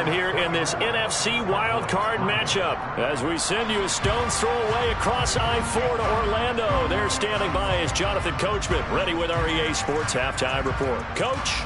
time here in this NFC wildcard matchup. As we send you a stone's throw away across I-4 to Orlando. There standing by is Jonathan Coachman, ready with our EA Sports Halftime Report. Coach.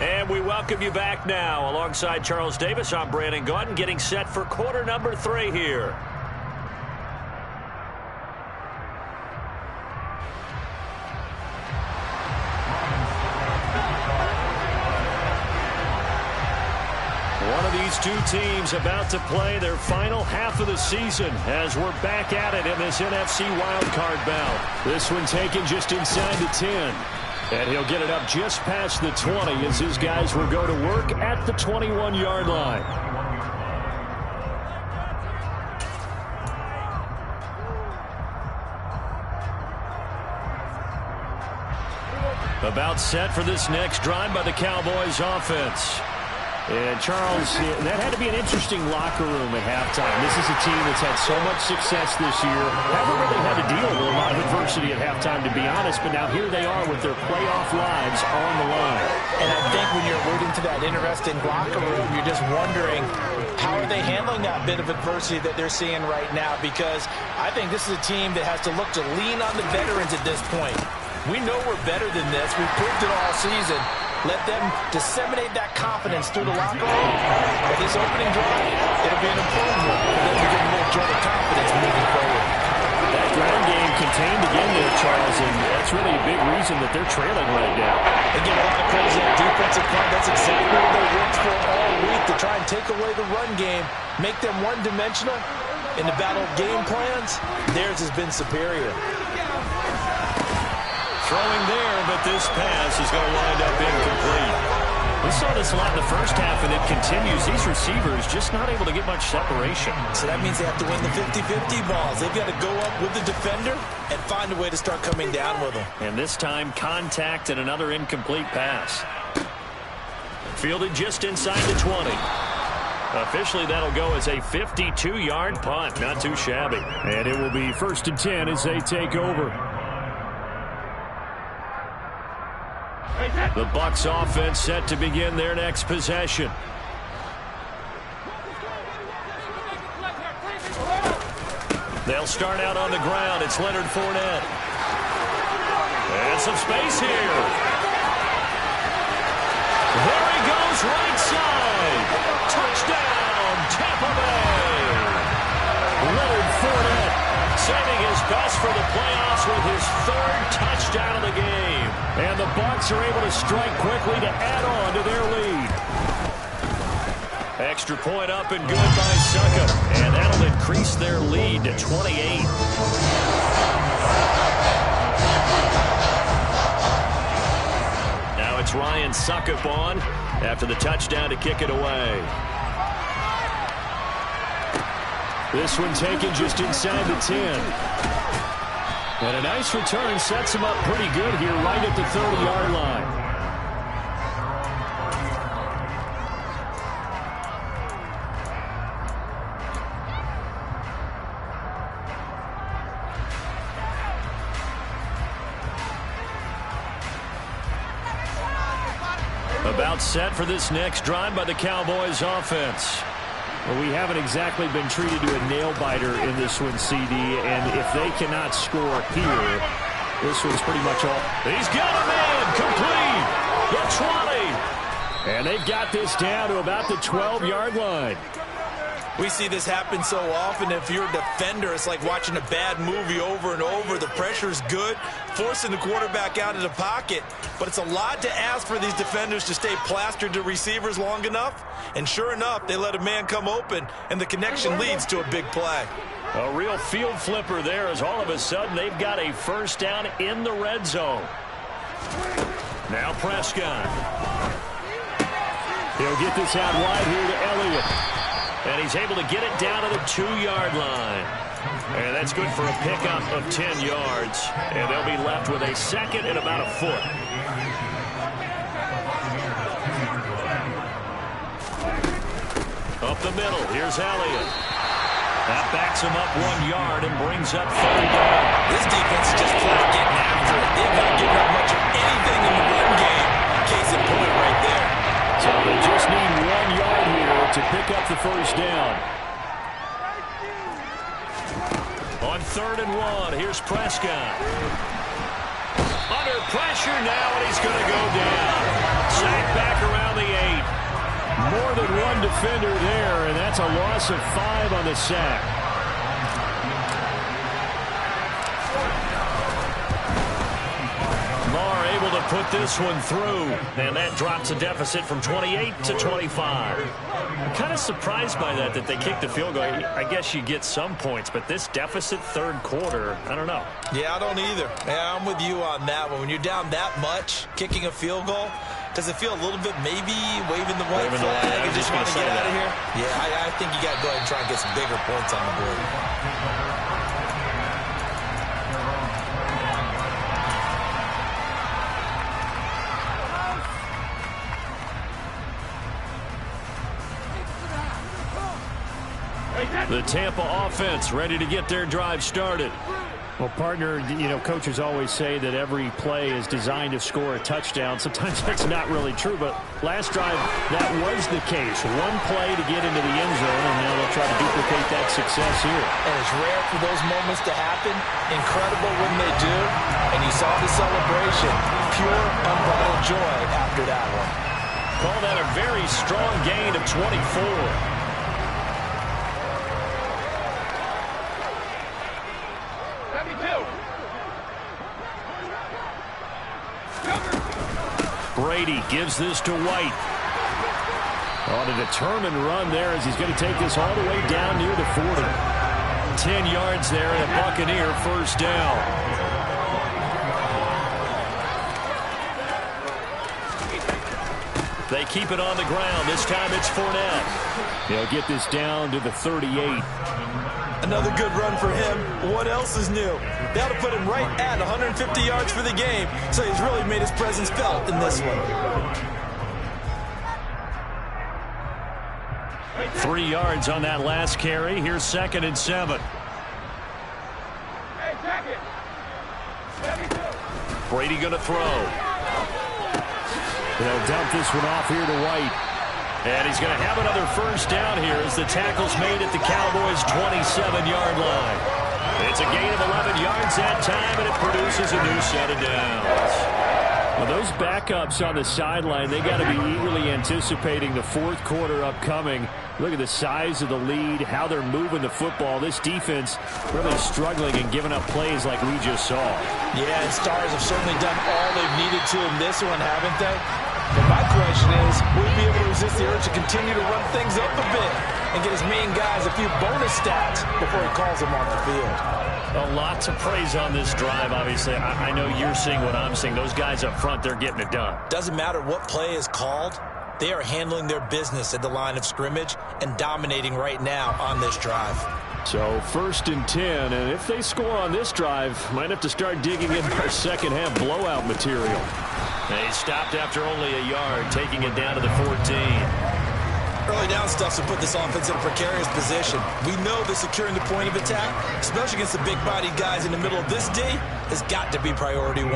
And we welcome you back now. Alongside Charles Davis, I'm Brandon Gaudin, getting set for quarter number 3 here. One of these two teams about to play their final half of the season as we're back at it in this NFC wildcard bout. This one taken just inside the 10. And he'll get it up just past the 20 as his guys will go to work at the 21-yard line. About set for this next drive by the Cowboys offense. And Charles, that had to be an interesting locker room at halftime. This is a team that's had so much success this year. Haven't really had to deal with a lot of adversity at halftime, to be honest. But now here they are with their playoff lives on the line. And I think when you're alluding to that interesting locker room, you're just wondering, how are they handling that bit of adversity that they're seeing right now? Because I think this is a team that has to look to lean on the veterans at this point. We know we're better than this. We've proved it all season. Let them disseminate that confidence through the locker room. For this opening drive, it'll be an improvement for them to get a little jolt of confidence moving forward. That ground game contained again there, Charles, and that's really a big reason that they're trailing right now. They give a lot of credit to that defensive front. That's exactly what they worked for all week, to try and take away the run game, make them one-dimensional. In the battle of game plans, theirs has been superior. Throwing there, but this pass is going to wind up incomplete. We saw this a lot in the first half, and it continues. These receivers just not able to get much separation. So that means they have to win the 50-50 balls. They've got to go up with the defender and find a way to start coming down with them. And this time, contact and another incomplete pass. Fielded just inside the 20. Officially, that'll go as a 52-yard punt. Not too shabby. And it will be 1st and 10 as they take over. The Bucs offense set to begin their next possession. They'll start out on the ground. It's Leonard Fournette. And some space here. There he goes, right side. Touchdown, Tampa Bay. Leonard Fournette saving his best for the playoffs with his 3rd touchdown of the game. And the Bucs are able to strike quickly to add on to their lead. Extra point up and good by Succop. And that'll increase their lead to 28. Now it's Ryan Succop on after the touchdown to kick it away. This one taken just inside the 10. And a nice return sets him up pretty good here right at the 30-yard line. About set for this next drive by the Cowboys offense. Well, we haven't exactly been treated to a nail-biter in this one, CD, and if they cannot score here, this one's pretty much all. He's got a man, complete, the 20, and they've got this down to about the 12-yard line. We see this happen so often. If you're a defender, it's like watching a bad movie over and over. The pressure's good, forcing the quarterback out of the pocket. But it's a lot to ask for these defenders to stay plastered to receivers long enough. And sure enough, they let a man come open, and the connection leads to a big play. A real field flipper there as all of a sudden they've got a 1st down in the red zone. Now Prescott. He'll get this out wide here to Elliott. And he's able to get it down to the 2-yard line. And that's good for a pickup of 10 yards. And they'll be left with a second and about a foot. Up the middle, here's Elliott. That backs him up 1 yard and brings up 3rd down. This defense is just flat getting after it. They've not given up much of anything in the run game. Case in point right there. So they just need 1 yard here to pick up the 1st down. On 3rd and 1, here's Prescott. Under pressure now, and he's going to go down. Sacked back around the 8. More than one defender there, and that's a loss of 5 on the sack. Marr able to put this one through, and that drops a deficit from 28 to 25. I'm kind of surprised by that they kicked the field goal. I guess you get some points, but this deficit 3rd quarter, I don't know. Yeah, I don't either. Yeah, I'm with you on that one. When you're down that much, kicking a field goal, does it feel a little bit maybe waving the white flag and just want to get out of here? Yeah, I think you got to go ahead and try and get some bigger points on the board. The Tampa offense ready to get their drive started. Well, partner, coaches always say that every play is designed to score a touchdown. Sometimes that's not really true, but last drive, that was the case. One play to get into the end zone, and now they'll try to duplicate that success here. And it's rare for those moments to happen. Incredible when they do. And you saw the celebration. Pure, unbridled joy after that one. Call that a very strong gain of 24. Brady gives this to White. On a determined run there as he's going to take this all the way down near the 40. 10 yards there and a Buccaneer 1st down. They keep it on the ground. This time it's Fournette. They'll get this down to the 38. Another good run for him. What else is new? They ought to put him right at 150 yards for the game, so he's really made his presence felt in this one. 3 yards on that last carry. Here's 2nd and 7. Brady going to throw. They'll dump this one off here to White. And he's going to have another 1st down here as the tackle's made at the Cowboys' 27-yard line. It's a gain of 11 yards that time, and it produces a new set of downs. Well, those backups on the sideline, they got to be eagerly anticipating the 4th quarter upcoming. Look at the size of the lead, how they're moving the football. This defense really struggling and giving up plays like we just saw. Yeah, and Stars have certainly done all they've needed to in this one, haven't they? But my question is, will he be able to resist the urge to continue to run things up a bit and get his main guys a few bonus stats before he calls them off the field? A lot to praise on this drive, obviously. I know you're seeing what I'm seeing. Those guys up front, they're getting it done. Doesn't matter what play is called. They are handling their business at the line of scrimmage and dominating right now on this drive. So 1st and 10, and if they score on this drive, might have to start digging in our second-half blowout material. They stopped after only a yard, taking it down to the 14. Early down stuff to put this offense in a precarious position. We know that securing the point of attack, especially against the big-bodied guys in the middle of this D, has got to be priority 1.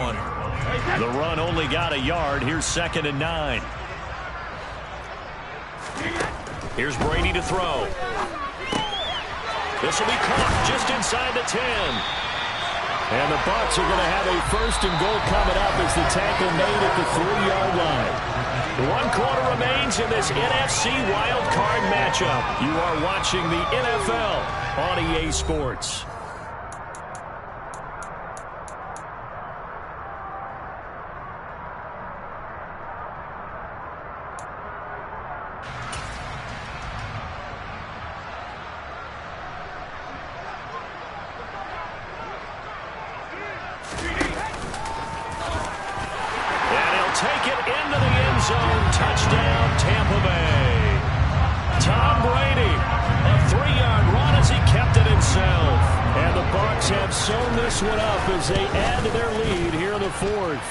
The run only got a yard. Here's 2nd and 9. Here's Brady to throw. This will be caught just inside the 10. And the Bucs are going to have a 1st and goal coming up as the tackle made at the 3-yard line. 1 quarter remains in this NFC wild card matchup. You are watching the NFL on EA Sports. Take it into the end zone. Touchdown, Tampa Bay. Tom Brady, a 3-yard run as he kept it himself. Bucs have sewn this one up as they add to their lead here in the fourth.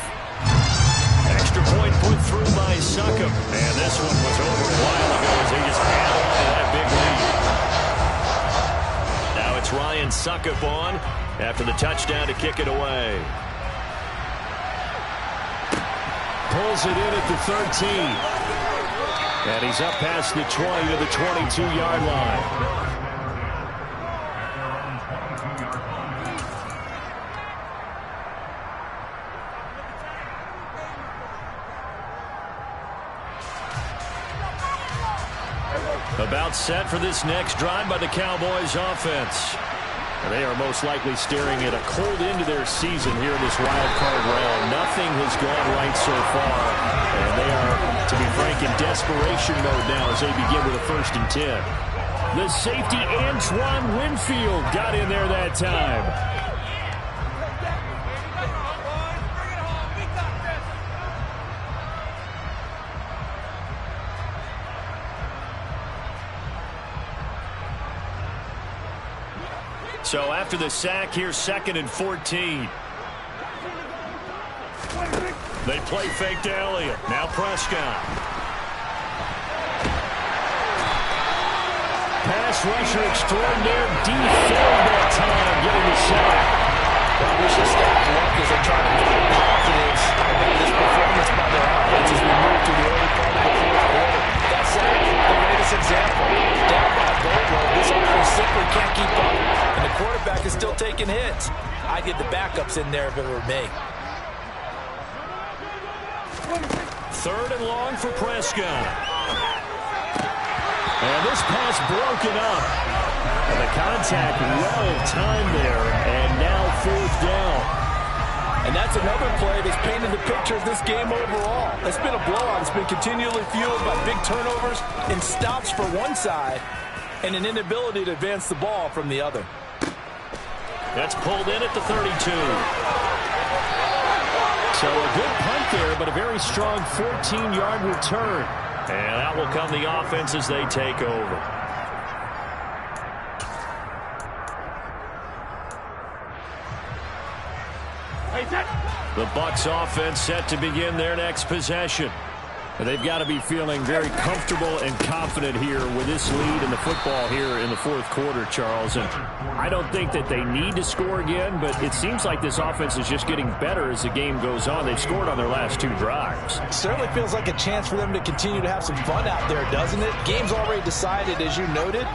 Extra point put through by Succop. And this one was over a while ago as they just add on to that big lead. Now it's Ryan Succop on after the touchdown to kick it away. Pulls it in at the 13. And he's up past the 20 to the 22-yard line. About set for this next drive by the Cowboys offense. And they are most likely staring at a cold end to their season here in this wild card round. Nothing has gone right so far. And they are, to be frank, in desperation mode now as they begin with a 1st and 10. The safety Antoine Winfield got in there that time. So after the sack, here's 2nd and 14. They play fake to Elliott. Now Prescott. Pass rusher extraordinaire. Defilled that time, getting the sack. Well, we should stop luck as they try to build confidence about this performance by their offense as we move to the early part of the fourth quarter. That sack, the latest example. Down by a boatload, this offense simply can't keep up. And the quarterback is still taking hits. I'd get the backups in there if it were me. 3rd and long for Prescott. And this pass broken up. And the contact well timed there. And now 4th down. And that's another play that's painted the picture of this game overall. It's been a blowout. It's been continually fueled by big turnovers and stops for one side and an inability to advance the ball from the other. That's pulled in at the 32. So a good punt there, but a very strong 14-yard return. And that will come the offense as they take over. The Bucs offense set to begin their next possession. And they've got to be feeling very comfortable and confident here with this lead in the football here in the fourth quarter, Charles. And I don't think that they need to score again, but it seems like this offense is just getting better as the game goes on. They've scored on their last 2 drives. It certainly feels like a chance for them to continue to have some fun out there, doesn't it? Game's already decided, as you noted.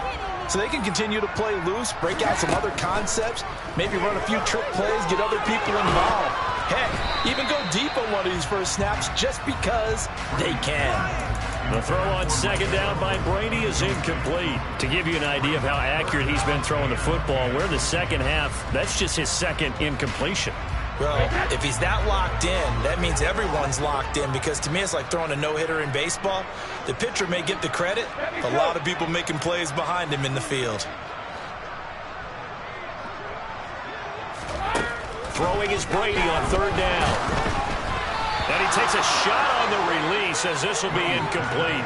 So they can continue to play loose, break out some other concepts, maybe run a few trick plays, get other people involved. Heck, even go deep on one of these first snaps just because they can. The throw on 2nd down by Brady is incomplete. To give you an idea of how accurate he's been throwing the football, we're in the second half. That's just his 2nd incompletion. Well, if he's that locked in, that means everyone's locked in, because to me it's like throwing a no-hitter in baseball. The pitcher may get the credit, a lot of people making plays behind him in the field. Throwing is Brady on 3rd down. And he takes a shot on the release as this will be incomplete.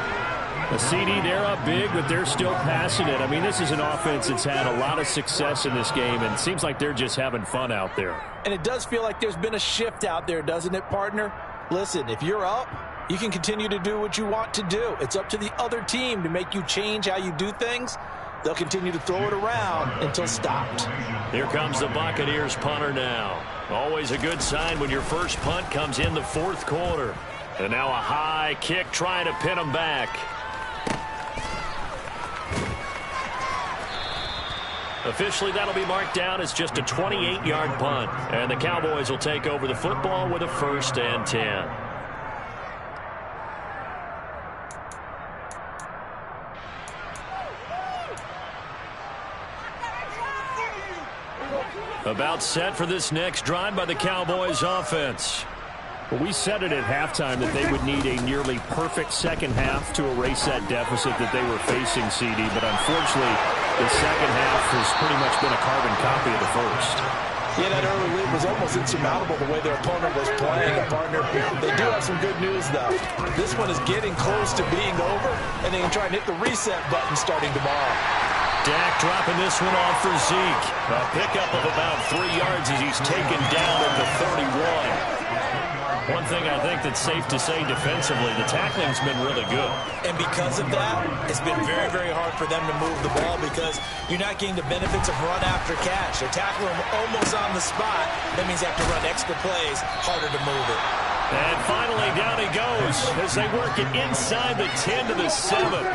The CD, they're up big, but they're still passing it. I mean, this is an offense that's had a lot of success in this game, and it seems like they're just having fun out there. And it does feel like there's been a shift out there, doesn't it, partner? Listen, if you're up, you can continue to do what you want to do. It's up to the other team to make you change how you do things. They'll continue to throw it around until stopped. Here comes the Buccaneers punter now. Always a good sign when your first punt comes in the fourth quarter. And now a high kick trying to pin them back. Officially, that'll be marked down as just a 28-yard punt. And the Cowboys will take over the football with a 1st and 10. About set for this next drive by the Cowboys offense. Well, we said it at halftime that they would need a nearly perfect second half to erase that deficit that they were facing, CD. But unfortunately, the second half has pretty much been a carbon copy of the first. Yeah, that early lead was almost insurmountable the way their opponent was playing. And partner, they do have some good news, though. This one is getting close to being over, and they can try and hit the reset button starting tomorrow. Dak dropping this one off for Zeke. A pickup of about 3 yards as he's taken down at the 31. One thing I think that's safe to say defensively, the tackling's been really good. And because of that, it's been very, very hard for them to move the ball because you're not getting the benefits of run after catch. They're tackling them almost on the spot. That means they have to run extra plays, harder to move it. And finally, down he goes as they work it inside the 10 to the 7.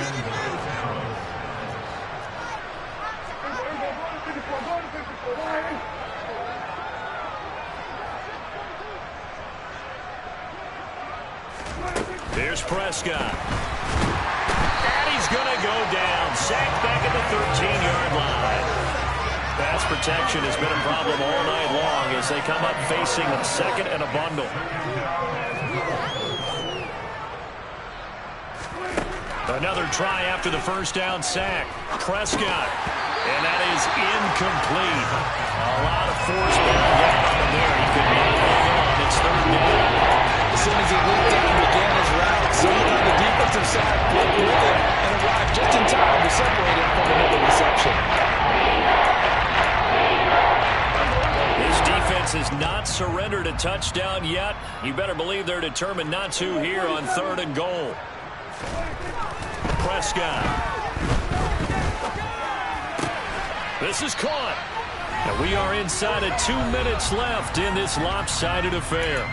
Here's Prescott. And he's going to go down. Sacked back at the 13-yard line. Pass protection has been a problem all night long as they come up facing a second and a bundle. Another try after the first down sack. Prescott. And that is incomplete. A lot of force bearing down on him there. He could not hang on. It's third down. As soon as he looked down and began his route, someone on the defensive side broke with it and arrived just in time to separate him from another reception. His defense has not surrendered a touchdown yet. You better believe they're determined not to here on 3rd and goal. Prescott. This is caught. And we are inside of 2 minutes left in this lopsided affair.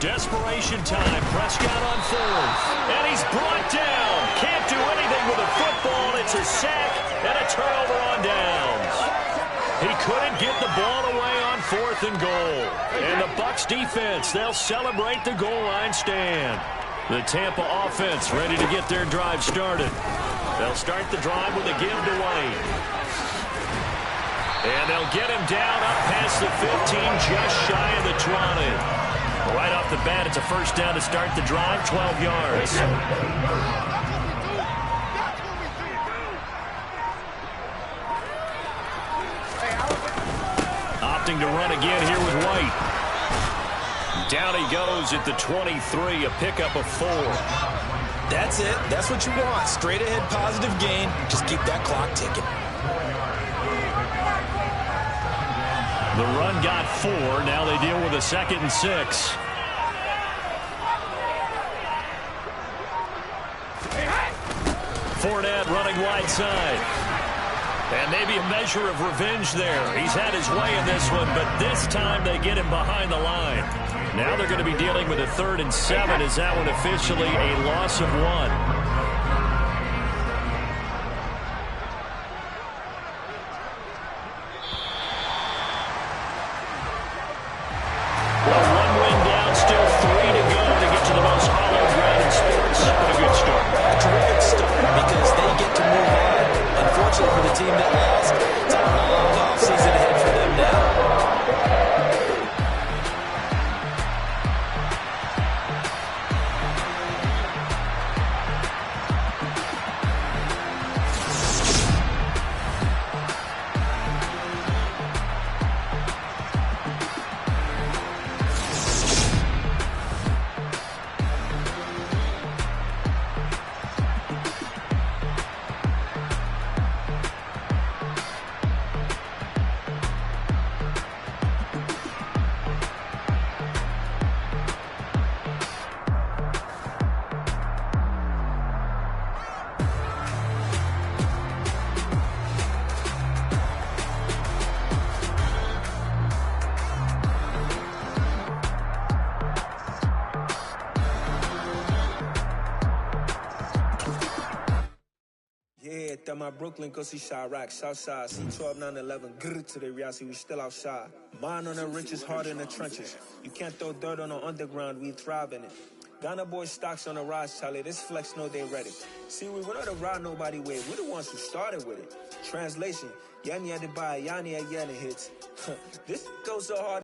Desperation time. Prescott on 4th. And he's brought down. Can't do anything with a football. It's a sack and a turnover on downs. He couldn't get the ball away on 4th and goal. And the Bucs defense, they'll celebrate the goal line stand. The Tampa offense ready to get their drive started. They'll start the drive with a give to White. And they'll get him down up past the 15, just shy of the 20. Right off the bat, it's a first down to start the drive, 12 yards. Opting to run again here with White. Down he goes at the 23, a pickup of 4. That's it. That's what you want. Straight ahead positive gain. Just keep that clock ticking. The run got 4. Now they deal with a 2nd and 6. Fournette running wide side. And maybe a measure of revenge there. He's had his way in this one, but this time they get him behind the line. Now they're going to be dealing with a 3rd and 7. Is that one officially a loss of 1? For the team that lost, it's a long offseason ahead for them now. At my Brooklyn, go see Chirac, Southside, C12, 911, grr to the reality, we still outside. Mine on the riches, hard in the trenches. You can't throw dirt on the underground, we thrive in it. Ghana boys stocks on the rise, Charlie, this flex know they ready. See, we were not to ride nobody way, we're the ones who started with it. Translation, Yanni had to buy, Yanni had Yanni hits. This goes so hard.